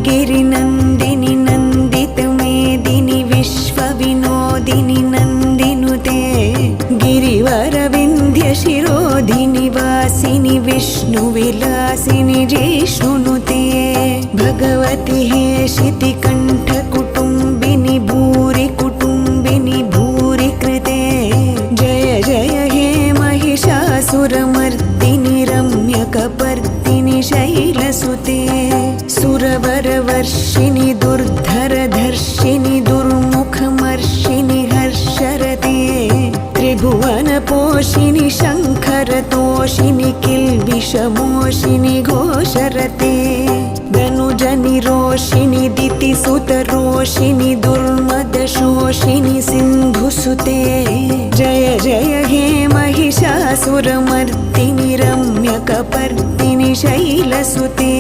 गिरिनन्दिनि नन्दितमेदिनि विश्वविनोदिनि नन्दिनुते गिरिवरविन्ध्यशिरोधिनि वासिनि विष्णुविलासिनि जिष्णुनुते भगवति हेशितिकण्ठकुटुम्बिनि भूरि कुटुम्बिनि भूरि कृते जय जय हे महिषासुरमर्दिनि रम्यकपर्दिनि शैलसुते सुरवरवर्षिणि दुर्धरधर्षिणि दुर्मुखमर्षिणि हर्षरते त्रिभुवनपोषिणि शङ्खरतोषिणि किल्बिषमोषिणि घोषरते धनुजनिरोषिणि दितिसुतरोषिणि दुर्मदशोषिणि सिन्धुसुते जय जय हे महिषासुरमर्दिनि रम्यकपर्दिनि शैलसुते